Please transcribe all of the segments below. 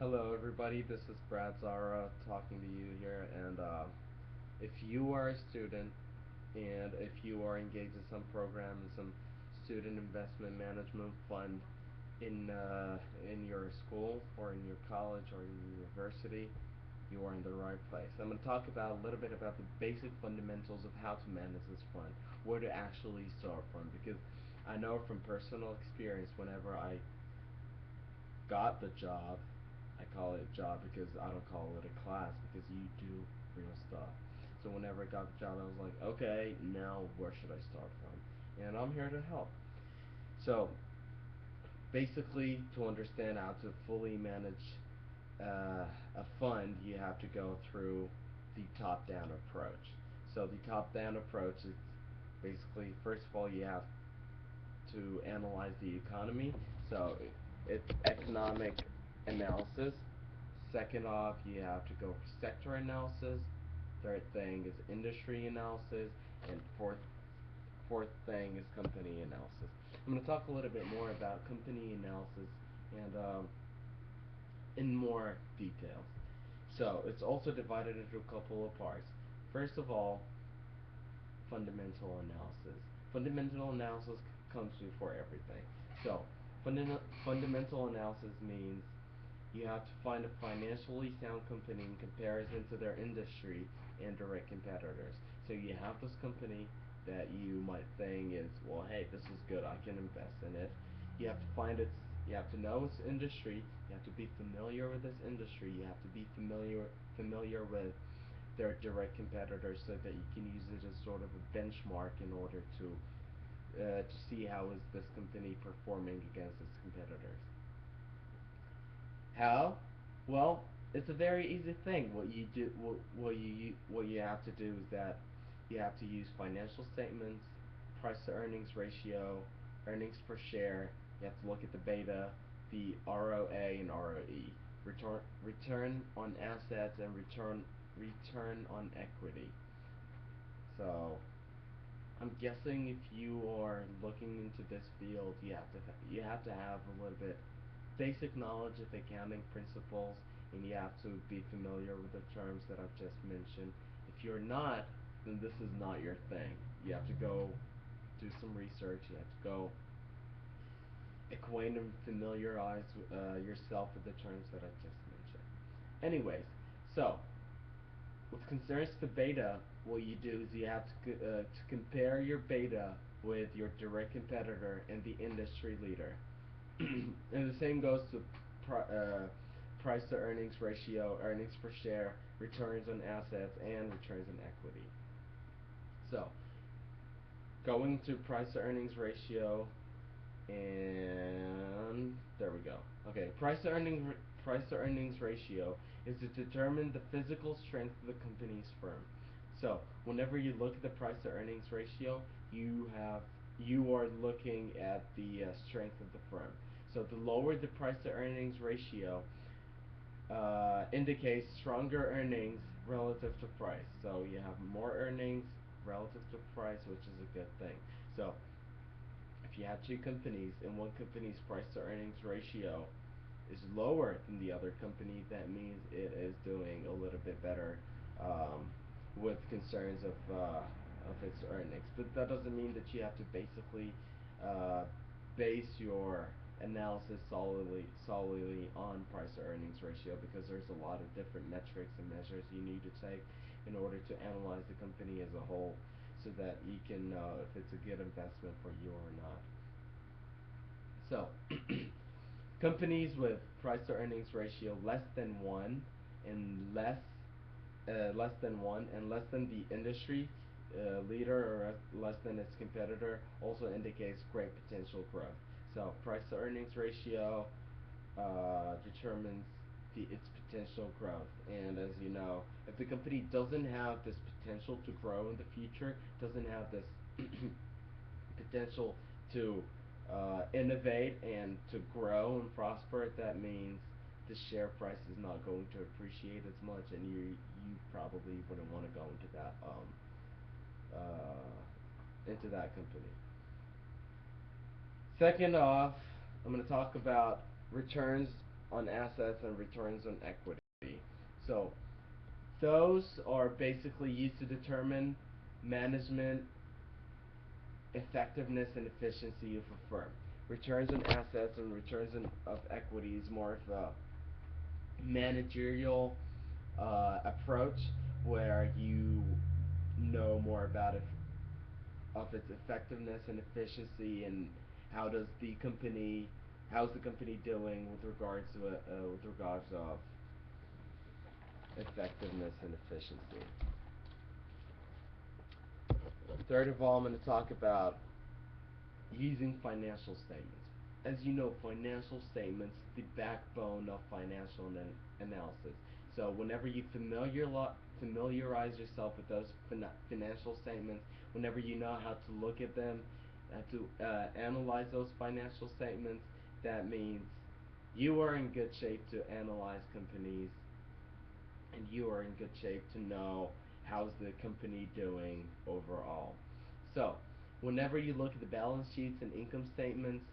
Hello, everybody. This is Brad Zara talking to you here. And if you are a student and if you are engaged in some program, in some student investment management fund in your school or in your college or in your university, you are in the right place. I'm going to talk about a little bit about the basic fundamentals of how to manage this fund, where to actually start from, because I know from personal experience whenever I got the job. I call it a job because I don't call it a class because you do real stuff. So whenever I got the job, I was like, okay, now where should I start from? And I'm here to help. So basically, to understand how to fully manage a fund, you have to go through the top-down approach. So the top-down approach is basically, first of all, you have to analyze the economy. So it's economic analysis. Second off, you have to go for sector analysis. Third thing is industry analysis, and fourth thing is company analysis. I'm going to talk a little bit more about company analysis and in more details. So it's also divided into a couple of parts. First of all, fundamental analysis. Fundamental analysis comes before everything. So, fundamental analysis means you have to find a financially sound company in comparison to their industry and direct competitors. So you have this company that you might think is, well, hey, this is good, I can invest in it. You have to find its, you have to know its industry, you have to be familiar with this industry, you have to be familiar with their direct competitors so that you can use it as sort of a benchmark in order to see how is this company performing against its competitors. How? Well, it's a very easy thing. What you have to do is that you have to use financial statements, price to earnings ratio, earnings per share. You have to look at the beta, the ROA and ROE, return on assets, and return on equity. So I'm guessing if you are looking into this field, you have to have a little bit basic knowledge of accounting principles, and you have to be familiar with the terms that I've just mentioned. If you're not, then this is not your thing. You have to go do some research. You have to go acquaint and familiarize yourself with the terms that I just mentioned. Anyways, so with concerns to beta, what you do is you have to compare your beta with your direct competitor and the industry leader. And the same goes to price to earnings ratio, earnings per share, returns on assets, and returns on equity. So, going to price to earnings ratio, and there we go. Okay, price to earnings ratio is to determine the physical strength of the company's firm. So, whenever you look at the price to earnings ratio, you are looking at the strength of the firm. So, the lower the price to earnings ratio indicates stronger earnings relative to price. So, you have more earnings relative to price, which is a good thing. So, if you have two companies and one company's price to earnings ratio is lower than the other company, that means it is doing a little bit better with concerns of its earnings. But that doesn't mean that you have to basically uh, base your analysis solely on price to earnings ratio, because there's a lot of different metrics and measures you need to take in order to analyze the company as a whole so that you can know if it's a good investment for you or not. So, companies with price to earnings ratio less than 1 and less than the industry leader or less than its competitor also indicates great potential growth. So price to earnings ratio determines its potential growth. And as you know, if the company doesn't have this potential to grow in the future, doesn't have this potential to innovate and to grow and prosper, that means the share price is not going to appreciate as much, and you probably wouldn't want to go into that company. Second off, I'm going to talk about returns on assets and returns on equity. So those are basically used to determine management effectiveness and efficiency of a firm. Returns on assets and returns of equity is more of a managerial approach where you know more about it, of its effectiveness and efficiency, and how does the company how's the company doing with regards of effectiveness and efficiency. Third of all, I'm going to talk about using financial statements. As you know, financial statements the backbone of financial analysis. So whenever you familiarize yourself with those financial statements, whenever you know how to look at them, to analyze those financial statements, that means you are in good shape to analyze companies, and you are in good shape to know how's the company doing overall. So, whenever you look at the balance sheets and income statements,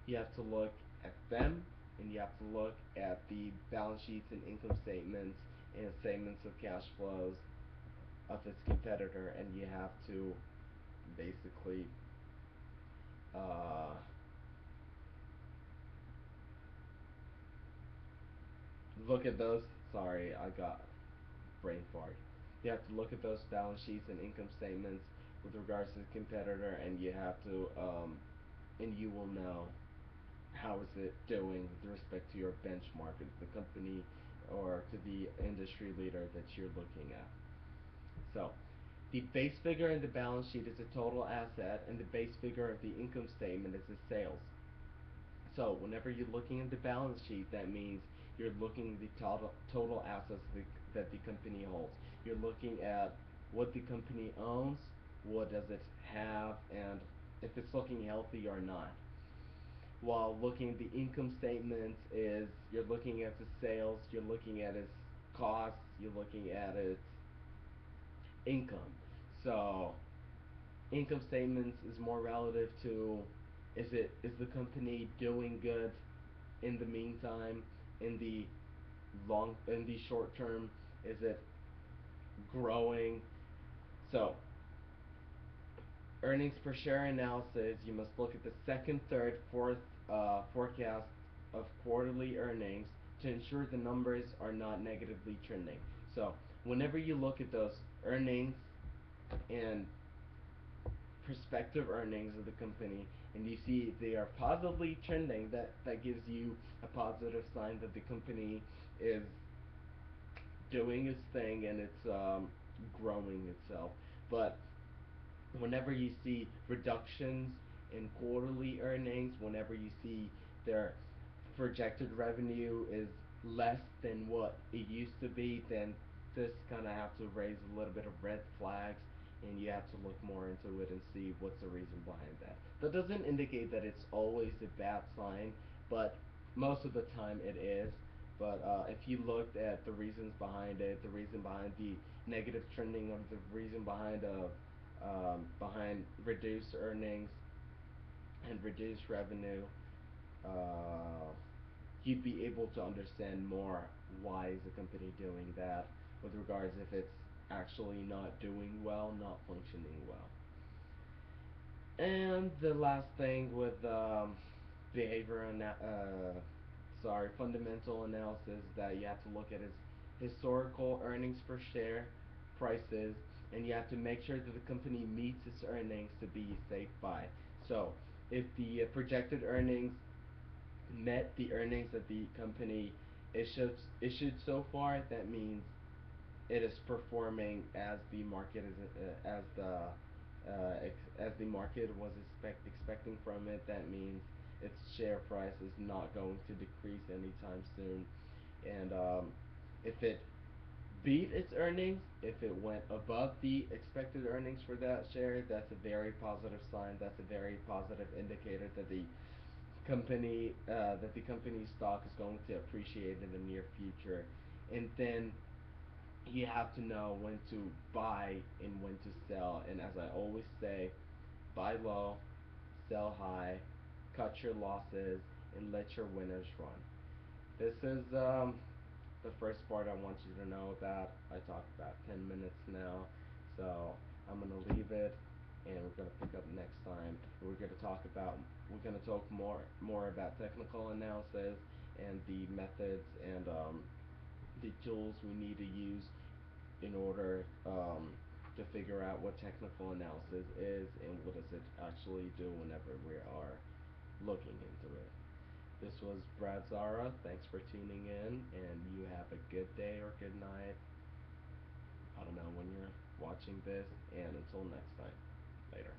you have to look at them, and you have to look at the balance sheets and income statements and statements of cash flows of its competitor, and you have to basically uh, look at those. Sorry, I got brain fart. You have to look at those balance sheets and income statements with regards to the competitor, and you will know how is it doing with respect to your benchmark, the company, or to the industry leader that you're looking at. So, the base figure in the balance sheet is a total asset, and the base figure of the income statement is the sales. So, whenever you're looking at the balance sheet, that means you're looking at the total assets that the company holds. You're looking at what the company owns, what does it have, and if it's looking healthy or not. While looking at the income statements is you're looking at the sales, you're looking at its costs, you're looking at its income. So income statements is more relative to, is the company doing good in the meantime, in the in the short term, is it growing? So earnings per share analysis, you must look at the second, third, fourth forecast of quarterly earnings to ensure the numbers are not negatively trending. So whenever you look at those earnings and prospective earnings of the company, and you see they are positively trending, that gives you a positive sign that the company is doing its thing, and it's growing itself. But whenever you see reductions in quarterly earnings, whenever you see their projected revenue is less than what it used to be, then this kind of have to raise a little bit of red flags, and you have to look more into it and see what's the reason behind that. That doesn't indicate that it's always a bad sign, but most of the time it is. But if you looked at the reasons behind it, the reason behind the negative trending, or the reason behind reduced earnings and reduced revenue, uh, you'd be able to understand more why is the company doing that, with regards if it's actually not doing well, not functioning well. And the last thing with behavior fundamental analysis that you have to look at is historical earnings per share prices, and you have to make sure that the company meets its earnings to be safe buy. So if the projected earnings met the earnings that the company issued so far, that means it is performing as the market is as the market was expecting from it. That means its share price is not going to decrease anytime soon. And if it beat its earnings, if it went above the expected earnings for that share, that's a very positive sign. That's a very positive indicator that the company's stock is going to appreciate in the near future. And then you have to know when to buy and when to sell. And as I always say, buy low, sell high, cut your losses, and let your winners run. This is the first part I want you to know about. I talked about 10 minutes now, so I'm gonna leave it, and we're gonna pick up next time. We're gonna talk more about technical analysis and the methods and the tools we need to use in order to figure out what technical analysis is and what does it actually do whenever we are looking into it. This was Brad Zara. Thanks for tuning in, and you have a good day or good night. I don't know when you're watching this, and until next time. Later.